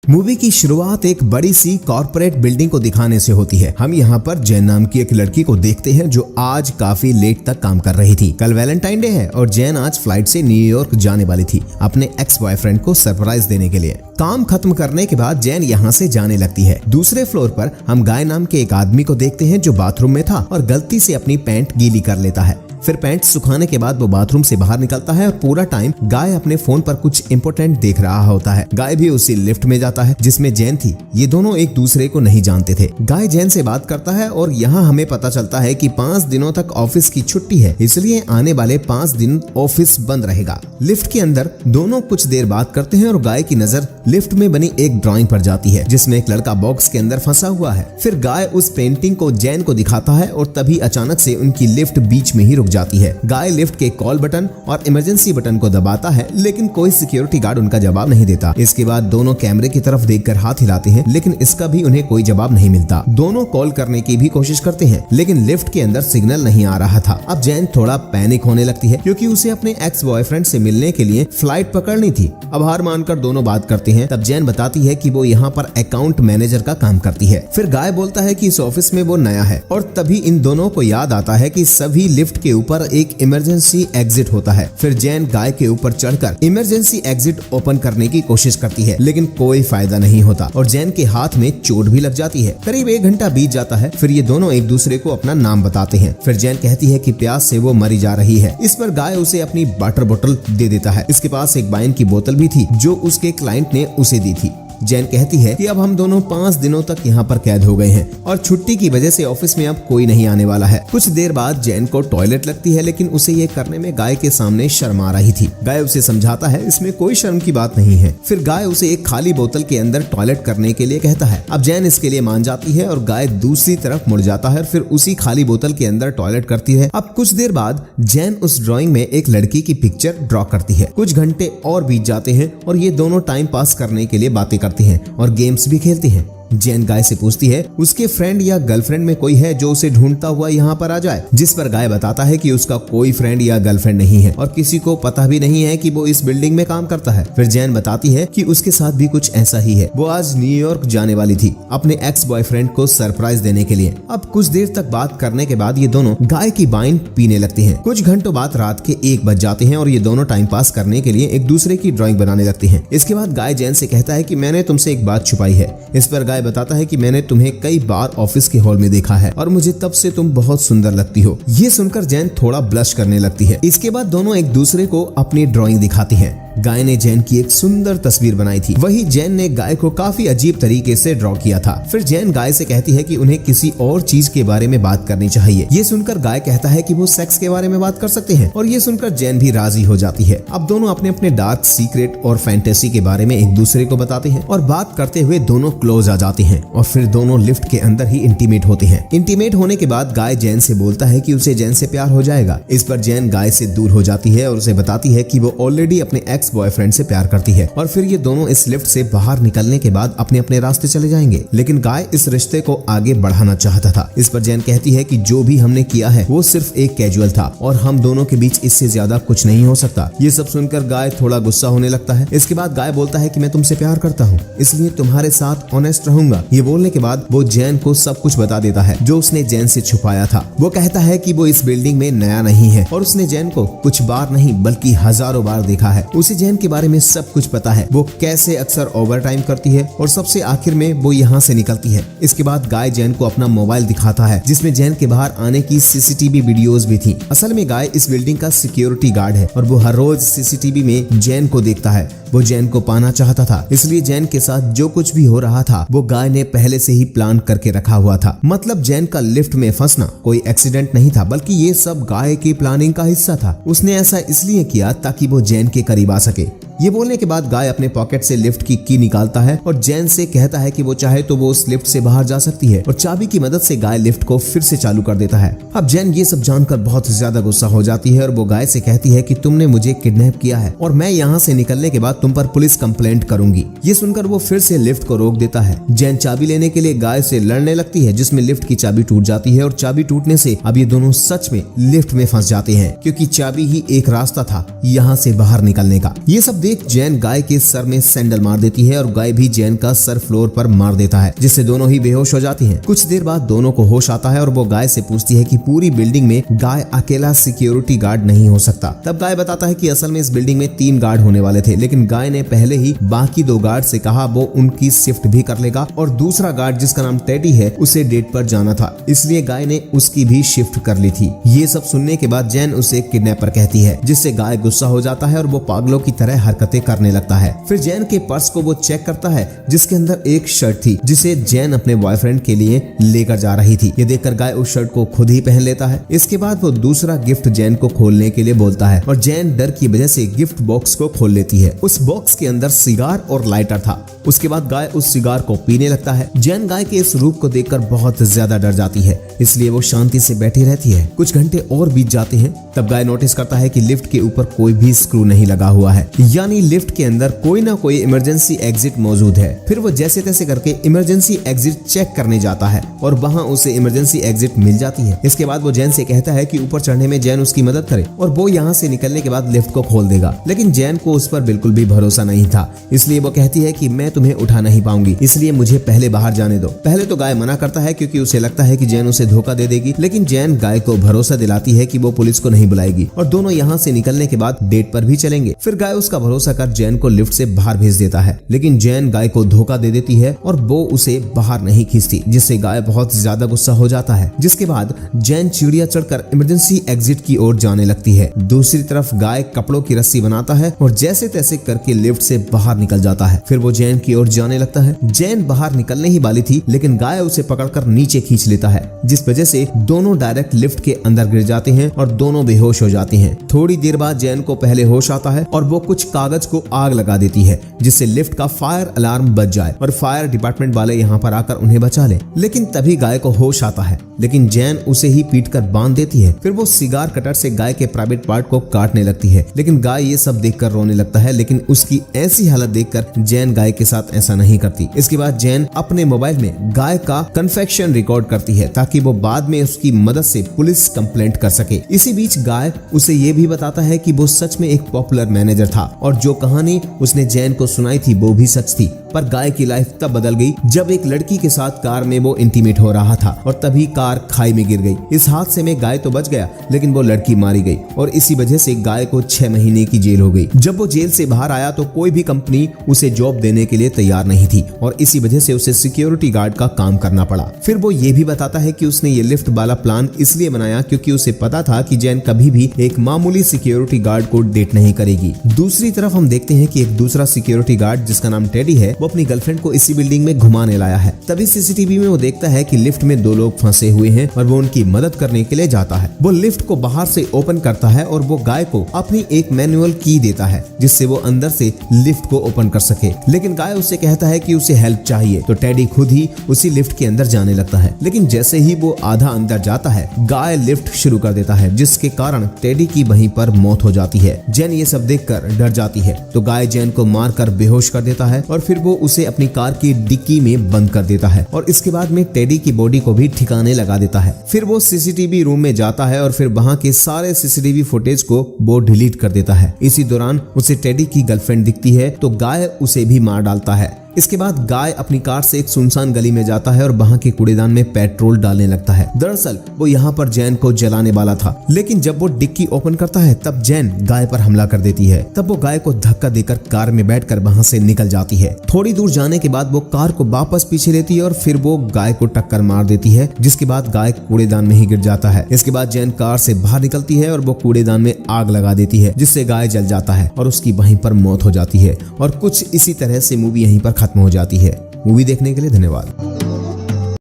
Movie की शुरुआत एक बड़ी सी कॉर्पोरेट बिल्डिंग को दिखाने से होती है। हम यहाँ पर जैन नाम की एक लड़की को देखते हैं जो आज काफी लेट तक काम कर रही थी। कल वैलेंटाइन डे है और जैन आज फ्लाइट से न्यूयॉर्क जाने वाली थी अपने एक्स बॉयफ्रेंड को सरप्राइज देने के लिए। काम खत्म करने के बाद जैन यहाँ से जाने लगती है। दूसरे फ्लोर पर हम गाय नाम के एक आदमी को देखते हैं जो बाथरूम में था और गलती से अपनी पैंट गीली कर लेता है। फिर पैंट सुखाने के बाद वो बाथरूम से बाहर निकलता है और पूरा टाइम गाय अपने फोन पर कुछ इंपॉर्टेंट देख रहा होता है। गाय भी उसी लिफ्ट में जाता है जिसमें जैन थी। ये दोनों एक दूसरे को नहीं जानते थे। गाय जैन से बात करता है और यहाँ हमें पता चलता है कि 5 दिनों तक ऑफिस की छुट्टी है, इसलिए आने वाले 5 दिन ऑफिस बंद रहेगा। लिफ्ट के अंदर दोनों कुछ देर बात करते हैं और गाय की नजर लिफ्ट में बनी एक ड्राइंग पर जाती है जिसमें एक लड़का बॉक्स के अंदर फंसा हुआ है। फिर गाय उस पेंटिंग को जैन को दिखाता है और तभी अचानक से उनकी लिफ्ट बीच में ही रुक जाती है। गाय लिफ्ट के कॉल बटन और इमरजेंसी बटन को दबाता है लेकिन कोई सिक्योरिटी गार्ड उनका जवाब नहीं देता। इसके बाद दोनों कैमरे की तरफ देखकर हाथ हिलाते हैं लेकिन इसका भी उन्हें कोई जवाब नहीं मिलता। दोनों कॉल करने की भी कोशिश करते हैं लेकिन लिफ्ट के अंदर सिग्नल नहीं आ रहा था। अब जैन थोड़ा पैनिक होने लगती है क्योंकि उसे अपने एक्स बॉयफ्रेंड से मिलने के लिए फ्लाइट पकड़नी थी। अब हार मानकर दोनों बात करते हैं। तब जैन बताती है कि वो यहाँ पर अकाउंट मैनेजर का काम करती है। फिर गाय बोलता है कि इस ऑफिस में वो नया है और तभी इन दोनों को याद आता है कि सभी लिफ्ट के ऊपर एक इमरजेंसी एग्जिट होता है। फिर जैन गाय के ऊपर चढ़कर इमरजेंसी एग्जिट ओपन करने की कोशिश करती है लेकिन कोई फायदा नहीं होता और जैन के हाथ में चोट भी लग जाती है। करीब 1 घंटा बीत जाता है। फिर ये दोनों एक दूसरे को अपना नाम बताते हैं। फिर जैन कहती है कि प्यास से वो मरी जा रही है। इस पर गाय उसे अपनी वाटर बोतल दे देता है। इसके पास एक वाइन की बोतल भी थी जो उसके क्लाइंट ने उसे दी थी। जैन कहती है कि अब हम दोनों 5 दिनों तक यहाँ पर कैद हो गए हैं और छुट्टी की वजह से ऑफिस में अब कोई नहीं आने वाला है। कुछ देर बाद जैन को टॉयलेट लगती है लेकिन उसे ये करने में गाय के सामने शर्म आ रही थी। गाय उसे समझाता है इसमें कोई शर्म की बात नहीं है। फिर गाय उसे एक खाली बोतल के अंदर टॉयलेट करने के लिए कहता है। अब जैन इसके लिए मान जाती है और गाय दूसरी तरफ मुड़ जाता है। फिर उसी खाली बोतल के अंदर टॉयलेट करती है। अब कुछ देर बाद जैन उस ड्राइंग में एक लड़की की पिक्चर ड्रॉ करती है। कुछ घंटे और बीत जाते हैं और ये दोनों टाइम पास करने के लिए बातें करती हैं और गेम्स भी खेलती हैं। जैन गाय से पूछती है उसके फ्रेंड या गर्लफ्रेंड में कोई है जो उसे ढूंढता हुआ यहाँ पर आ जाए, जिस पर गाय बताता है कि उसका कोई फ्रेंड या गर्लफ्रेंड नहीं है और किसी को पता भी नहीं है कि वो इस बिल्डिंग में काम करता है। फिर जैन बताती है कि उसके साथ भी कुछ ऐसा ही है। वो आज न्यूयॉर्क जाने वाली थी अपने एक्स बॉयफ्रेंड को सरप्राइज देने के लिए। अब कुछ देर तक बात करने के बाद ये दोनों गाय की वाइन पीने लगते हैं। कुछ घंटों बाद रात के 1 बज जाते हैं और ये दोनों टाइम पास करने के लिए एक दूसरे की ड्राइंग बनाने लगते हैं। इसके बाद गाय जैन से कहता है कि मैंने तुमसे एक बात छुपाई है। इस पर गाय बताता है कि मैंने तुम्हें कई बार ऑफिस के हॉल में देखा है और मुझे तब से तुम बहुत सुंदर लगती हो। ये सुनकर जैन थोड़ा ब्लश करने लगती है। इसके बाद दोनों एक दूसरे को अपनी ड्राइंग दिखाती हैं। गाय ने जैन की एक सुंदर तस्वीर बनाई थी, वही जैन ने गाय को काफी अजीब तरीके से ड्रॉ किया था। फिर जैन गाय से कहती है कि उन्हें किसी और चीज के बारे में बात करनी चाहिए। ये सुनकर गाय कहता है कि वो सेक्स के बारे में बात कर सकते हैं और ये सुनकर जैन भी राजी हो जाती है। अब दोनों अपने अपने डार्क सीक्रेट और फैंटेसी के बारे में एक दूसरे को बताते हैं और बात करते हुए दोनों क्लोज आ जाते हैं और फिर दोनों लिफ्ट के अंदर ही इंटीमेट होते हैं। इंटीमेट होने के बाद गाय जैन से बोलता है कि उसे जैन से प्यार हो जाएगा। इस पर जैन गाय से दूर हो जाती है और उसे बताती है कि वो ऑलरेडी अपने एक्स बॉयफ्रेंड से प्यार करती है और फिर ये दोनों इस लिफ्ट से बाहर निकलने के बाद अपने अपने रास्ते चले जाएंगे। लेकिन गाय इस रिश्ते को आगे बढ़ाना चाहता था। इस पर जैन कहती है कि जो भी हमने किया है वो सिर्फ एक कैजुअल था और हम दोनों के बीच इससे ज्यादा कुछ नहीं हो सकता। ये सब सुनकर गाय थोड़ा गुस्सा होने लगता है। इसके बाद गाय बोलता है कि मैं तुमसे प्यार करता हूँ, इसलिए तुम्हारे साथ ऑनेस्ट रहूंगा। ये बोलने के बाद वो जैन को सब कुछ बता देता है जो उसने जैन से छुपाया था। वो कहता है कि वो इस बिल्डिंग में नया नहीं है और उसने जैन को कुछ बार नहीं बल्कि हजारों बार देखा है। उसे जैन के बारे में सब कुछ पता है, वो कैसे अक्सर ओवर टाइम करती है और सबसे आखिर में वो यहाँ से निकलती है। इसके बाद गाय जैन को अपना मोबाइल दिखाता है जिसमें जैन के बाहर आने की सीसीटीवी वीडियोस भी थी। असल में गाय इस बिल्डिंग का सिक्योरिटी गार्ड है और वो हर रोज सीसीटीवी में जैन को देखता है। वो जैन को पाना चाहता था, इसलिए जैन के साथ जो कुछ भी हो रहा था वो गाय ने पहले से ही प्लान करके रखा हुआ था। मतलब जैन का लिफ्ट में फंसना कोई एक्सीडेंट नहीं था बल्कि ये सब गाय की प्लानिंग का हिस्सा था। उसने ऐसा इसलिए किया ताकि वो जैन के करीब आ सके। ये बोलने के बाद गाय अपने पॉकेट से लिफ्ट की की निकालता है और जैन से कहता है कि वो चाहे तो वो उस लिफ्ट से बाहर जा सकती है और चाबी की मदद से गाय लिफ्ट को फिर से चालू कर देता है। अब जैन ये सब जानकर बहुत ज्यादा गुस्सा हो जाती है और वो गाय से कहती है कि तुमने मुझे किडनैप किया है और मैं यहाँ से निकलने के बाद तुम पर पुलिस कंप्लेंट करूंगी। ये सुनकर वो फिर से लिफ्ट को रोक देता है। जैन चाबी लेने के लिए गाय से लड़ने लगती है जिसमें लिफ्ट की चाबी टूट जाती है और चाबी टूटने से अब ये दोनों सच में लिफ्ट में फंस जाते हैं क्योंकि चाबी ही एक रास्ता था यहाँ से बाहर निकलने का। ये सब तभी जैन गाय के सर में सैंडल मार देती है और गाय भी जैन का सर फ्लोर पर मार देता है, जिससे दोनों ही बेहोश हो जाती हैं। कुछ देर बाद दोनों को होश आता है और वो गाय से पूछती है कि पूरी बिल्डिंग में गाय अकेला सिक्योरिटी गार्ड नहीं हो सकता। तब गाय बताता है कि असल में इस बिल्डिंग में 3 गार्ड होने वाले थे, लेकिन गाय ने पहले ही बाकी 2 गार्ड से कहा वो उनकी शिफ्ट भी कर लेगा और दूसरा गार्ड जिसका नाम टेडी है उसे डेट पर जाना था, इसलिए गाय ने उसकी भी शिफ्ट कर ली थी। ये सब सुनने के बाद जैन उसे किडनैपर कहती है, जिससे गाय गुस्सा हो जाता है और वो पागलों की तरह हरकतें करने लगता है। फिर जैन के पर्स को वो चेक करता है जिसके अंदर एक शर्ट थी जिसे जैन अपने बॉयफ्रेंड के लिए लेकर जा रही थी। ये देखकर गाय उस शर्ट को खुद ही पहन लेता है। इसके बाद वो दूसरा गिफ्ट जैन को खोलने के लिए बोलता है और जैन डर की वजह से गिफ्ट बॉक्स को खोल लेती है। उस बॉक्स के अंदर सिगार और लाइटर था। उसके बाद गाय उस सिगार को पीने लगता है। जैन गाय के इस रूप को देखकर बहुत ज्यादा डर जाती है, इसलिए वो शांति से बैठी रहती है। कुछ घंटे और बीत जाते हैं, तब गाय नोटिस करता है कि लिफ्ट के ऊपर कोई भी स्क्रू नहीं लगा हुआ है, यानी लिफ्ट के अंदर कोई ना कोई इमरजेंसी एग्जिट मौजूद है। फिर वो जैसे तैसे करके इमरजेंसी एग्जिट चेक करने जाता है और वहाँ उसे इमरजेंसी एग्जिट मिल जाती है। इसके बाद वो जैन से कहता है कि ऊपर चढ़ने में जैन उसकी मदद करे और वो यहाँ से निकलने के बाद लिफ्ट को खोल देगा, लेकिन जैन को उस पर बिल्कुल भी भरोसा नहीं था, इसलिए वो कहती है कि मैं तुम्हें उठा नहीं पाऊंगी, इसलिए मुझे पहले बाहर जाने दो। पहले तो गाय मना करता है क्योंकि उसे लगता है कि जैन उसे धोखा दे देगी, लेकिन जैन गाय को भरोसा दिलाती है कि वो पुलिस को नहीं बुलाएगी और दोनों यहाँ से निकलने के बाद डेट पर भी चलेंगे। फिर गाय उसका भरोसा कर जैन को लिफ्ट से बाहर भेज देता है, लेकिन जैन गाय को धोखा दे देती है और वो उसे बाहर नहीं खींचती, जिससे गाय बहुत ज्यादा गुस्सा हो जाता है। जिसके बाद जैन सीढ़ियां चढ़कर इमरजेंसी एग्जिट की ओर जाने लगती है। दूसरी तरफ गाय कपड़ों की रस्सी बनाता है और जैसे तैसे करके लिफ्ट से बाहर निकल जाता है। फिर वो जैन की ओर जाने लगता है। जैन बाहर निकलने ही वाली थी, लेकिन गाय उसे पकड़कर नीचे खींच लेता है, जिस वजह से दोनों डायरेक्ट लिफ्ट के अंदर गिर जाते हैं और दोनों बेहोश हो जाते हैं। थोड़ी देर बाद जैन को पहले होश आता है और वो कुछ कागज को आग लगा देती है, जिससे लिफ्ट का फायर अलार्म बज जाए और फायर डिपार्टमेंट वाले यहाँ पर आकर उन्हें बचा ले। लेकिन तभी गाय को होश आता है, लेकिन जैन उसे ही पीटकर बांध देती है। फिर वो सिगार कटर से गाय के प्राइवेट पार्ट को काटने लगती है, लेकिन गाय ये सब देखकर रोने लगता है, लेकिन उसकी ऐसी हालत देखकर जैन गाय के साथ ऐसा नहीं करती। इसके बाद जैन अपने मोबाइल में गाय का कन्फेक्शन रिकॉर्ड करती है ताकि वो बाद में उसकी मदद से पुलिस कंप्लेंट कर सके। इसी बीच गाय उसे ये भी बताता है कि वो सच में एक पॉपुलर मैनेजर था और जो कहानी उसने जैन को सुनाई थी वो भी सच थी। पर गाय की लाइफ तब बदल गई जब एक लड़की के साथ कार में वो इंटीमेट हो रहा था और तभी कार खाई में गिर गई। इस हादसे में गाय तो बच गया, लेकिन वो लड़की मारी गई और इसी वजह से गाय को 6 महीने की जेल हो गई। जब वो जेल से बाहर आया तो कोई भी कंपनी उसे जॉब देने के लिए तैयार नहीं थी और इसी वजह से उसे सिक्योरिटी गार्ड का काम करना पड़ा। फिर वो ये भी बताता है कि उसने ये लिफ्ट वाला प्लान इसलिए बनाया क्योंकि उसे पता था कि जैन कभी भी एक मामूली सिक्योरिटी गार्ड को डेट नहीं करेगी। दूसरी तरफ हम देखते हैं कि एक दूसरा सिक्योरिटी गार्ड जिसका नाम टेडी है, वो अपनी गर्लफ्रेंड को इसी बिल्डिंग में घुमाने लाया है। तभी सीसीटीवी में वो देखता है कि लिफ्ट में 2 लोग फंसे हुए हैं और वो उनकी मदद करने के लिए जाता है। वो लिफ्ट को बाहर से ओपन करता है और वो गाय को अपनी एक मैनुअल की देता है जिससे वो अंदर से लिफ्ट को ओपन कर सके, लेकिन गाय उससे कहता है कि उसे हेल्प चाहिए, तो टेडी खुद ही उसी लिफ्ट के अंदर जाने लगता है। लेकिन जैसे ही वो आधा अंदर जाता है, गाय लिफ्ट शुरू कर देता है, जिसके कारण टेडी की वहीं पर मौत हो जाती है। जैन ये सब देखकर डर जाती है, तो गाय जैन को मारकर बेहोश कर देता है और फिर वो उसे अपनी कार की डिक्की में बंद कर देता है और इसके बाद में टेडी की बॉडी को भी ठिकाने लगा देता है। फिर वो सीसीटीवी रूम में जाता है और फिर वहाँ के सारे सीसीटीवी फुटेज को वो डिलीट कर देता है। इसी दौरान उसे टेडी की गर्लफ्रेंड दिखती है, तो गाय उसे भी मार डालता है। इसके बाद गाय अपनी कार से एक सुनसान गली में जाता है और वहाँ के कूड़ेदान में पेट्रोल डालने लगता है। दरअसल वो यहाँ पर जैन को जलाने वाला था, लेकिन जब वो डिक्की ओपन करता है तब जैन गाय पर हमला कर देती है। तब वो गाय को धक्का देकर कार में बैठकर वहाँ से निकल जाती है। थोड़ी दूर जाने के बाद वो कार को वापस पीछे लेती है और फिर वो गाय को टक्कर मार देती है, जिसके बाद गाय कूड़ेदान में ही गिर जाता है। इसके बाद जैन कार से बाहर निकलती है और वो कूड़ेदान में आग लगा देती है, जिससे गाय जल जाता है और उसकी वहीं पर मौत हो जाती है। और कुछ इसी तरह से मूवी यहीं पर खत्म हो जाती है। मूवी देखने के लिए धन्यवाद।